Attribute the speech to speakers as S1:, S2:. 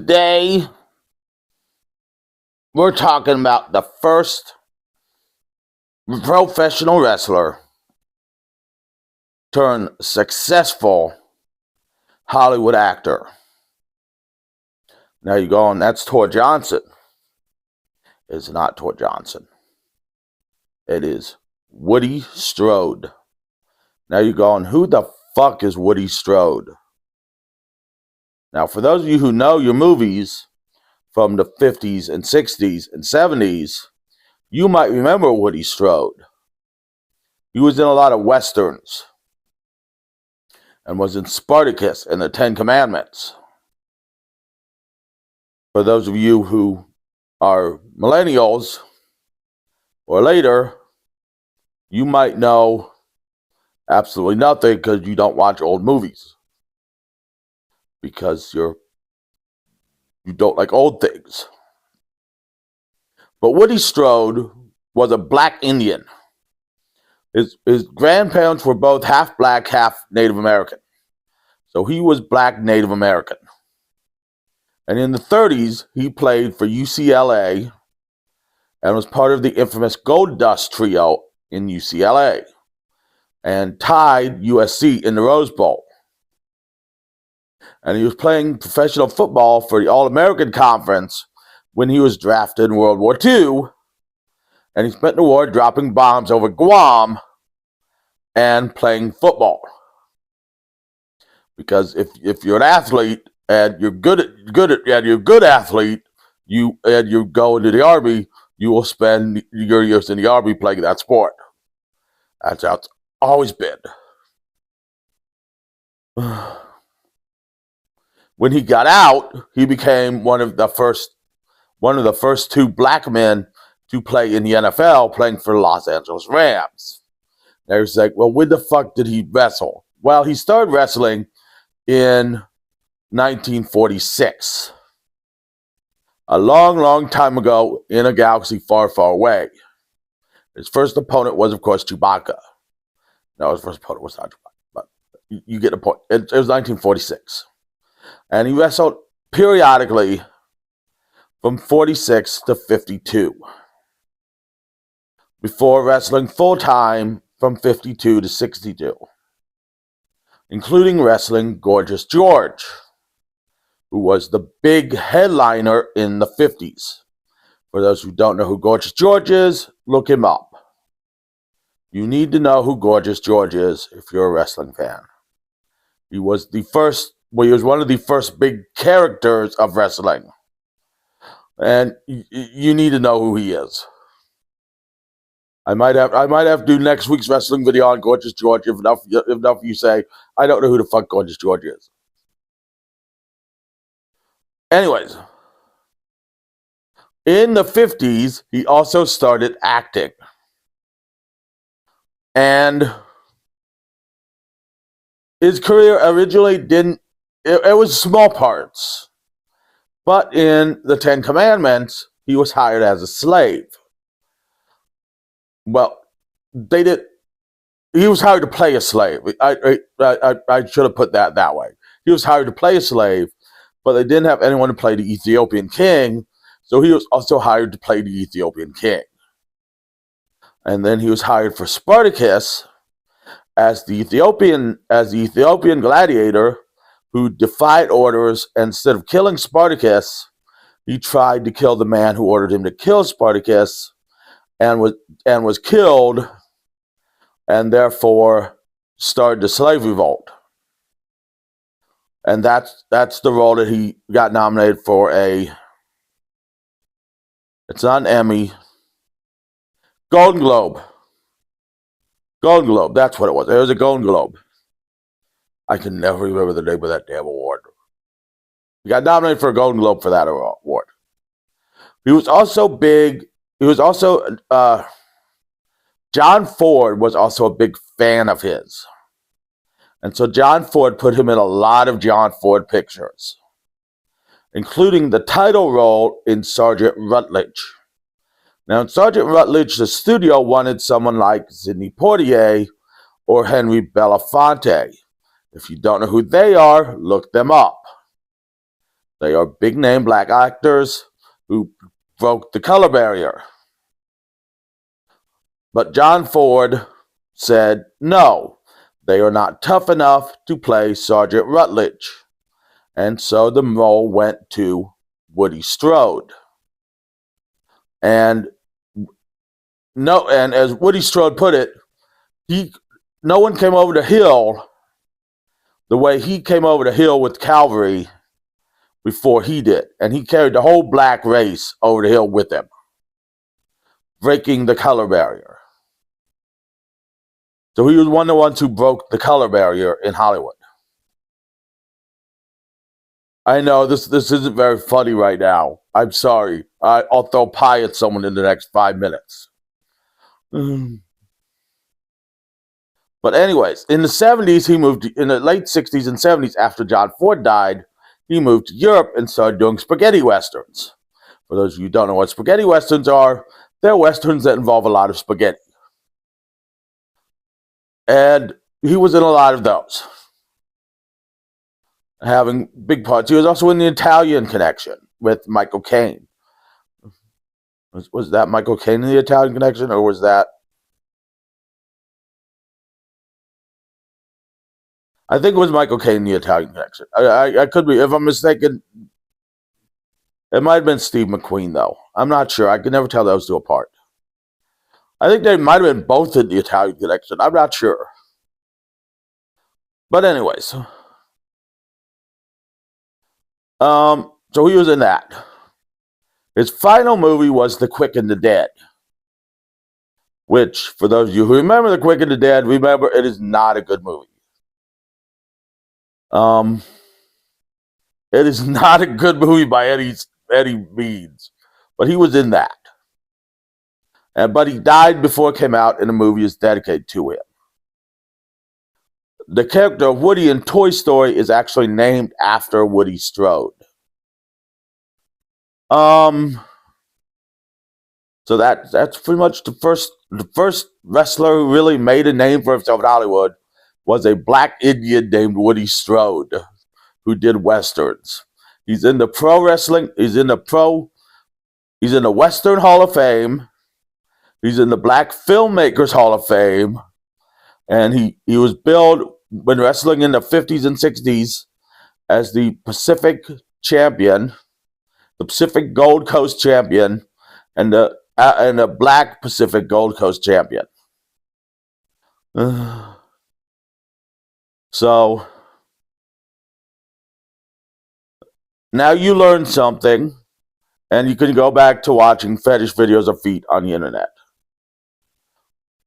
S1: Today, we're talking about the first professional wrestler turned successful Hollywood actor. Now you're going, that's Tor Johnson. It's not Tor Johnson. It is Woody Strode. Now you're going, who the fuck is Woody Strode? Now, for those of you who know your movies from the 50s and 60s and 70s, you might remember Woody Strode. He was in a lot of westerns and was in Spartacus and the Ten Commandments. For those of you who are millennials or later, you might know absolutely nothing because you don't watch old movies. Because you don't like old things. But Woody Strode was a black Indian. His grandparents were both half black, half Native American. So he was black Native American. And in the 30s, he played for UCLA and was part of the infamous Gold Dust Trio in UCLA and tied USC in the Rose Bowl. And he was playing professional football for the All-American Conference when he was drafted in World War II. And he spent the war dropping bombs over Guam and playing football. Because if you're an athlete and you're you're a good athlete, you go into the Army, you will spend your years in the Army playing that sport. That's how it's always been. When he got out, he became one of the first two black men to play in the NFL, playing for the Los Angeles Rams. Now you're like, well, when the fuck did he wrestle? Well, he started wrestling in 1946. A long, long time ago in a galaxy far, far away. His first opponent was, of course, Chewbacca. No, his first opponent was not Chewbacca, but you get the point. It was 1946. And he wrestled periodically from 46 to 52. Before wrestling full-time from 52 to 62. Including wrestling Gorgeous George, who was the big headliner in the 50s. For those who don't know who Gorgeous George is, look him up. You need to know who Gorgeous George is if you're a wrestling fan. He was one of the first big characters of wrestling. And you need to know who he is. I might have to do next week's wrestling video on Gorgeous George if enough of you say, I don't know who the fuck Gorgeous George is. Anyways, in the 50s, he also started acting. And his career originally it was small parts. But in the Ten Commandments, he was hired as a slave. Well, he was hired to play a slave. I should have put that way. He was hired to play a slave, but they didn't have anyone to play the Ethiopian king, so he was also hired to play the Ethiopian king. And then he was hired for Spartacus as the Ethiopian gladiator who defied orders, and instead of killing Spartacus, he tried to kill the man who ordered him to kill Spartacus, and was killed, and therefore started the slave revolt. And that's the role that he got nominated for it's not an Emmy, Golden Globe. Golden Globe, that's what it was. It was a Golden Globe. I can never remember the name of that damn award. He got nominated for a Golden Globe for that award. He was also big. John Ford was also a big fan of his. And so John Ford put him in a lot of John Ford pictures, including the title role in Sergeant Rutledge. Now, in Sergeant Rutledge, the studio wanted someone like Sidney Poitier or Henry Belafonte. If you don't know who they are, look them up. They are big name black actors who broke the color barrier. But John Ford said, no, they are not tough enough to play Sergeant Rutledge. And so the role went to Woody Strode. And as Woody Strode put it, no one came over the hill the way he came over the hill with cavalry before he did. And he carried the whole black race over the hill with him, breaking the color barrier. So he was one of the ones who broke the color barrier in Hollywood. I know this isn't very funny right now. I'm sorry. I'll throw pie at someone in the next 5 minutes. But anyways, in the 70s, he moved, in the late 60s and 70s, after John Ford died, he moved to Europe and started doing spaghetti westerns. For those of you who don't know what spaghetti westerns are, they're westerns that involve a lot of spaghetti. And he was in a lot of those, having big parts. He was also in The Italian Connection with Michael Caine. Was that Michael Caine in The Italian Connection, or was that... I think it was Michael Caine in The Italian Connection. I could be, if I'm mistaken. It might have been Steve McQueen, though. I'm not sure. I could never tell those two apart. I think they might have been both in The Italian Connection. I'm not sure. But anyways. So he was in that. His final movie was The Quick and the Dead. Which, for those of you who remember The Quick and the Dead, remember it is not a good movie. It is not a good movie by any means. But he was in that. But he died before it came out, and the movie is dedicated to him. The character of Woody in Toy Story is actually named after Woody Strode. So that's pretty much the first wrestler who really made a name for himself in Hollywood was a black Indian named Woody Strode, who did westerns. He's in the pro wrestling. He's in the Western Hall of Fame. He's in the Black Filmmakers Hall of Fame. And he was billed when wrestling in the 50s and 60s as the Pacific champion, the Pacific Gold Coast champion, and the Black Pacific Gold Coast champion. So now you learned something, and you can go back to watching fetish videos of feet on the internet.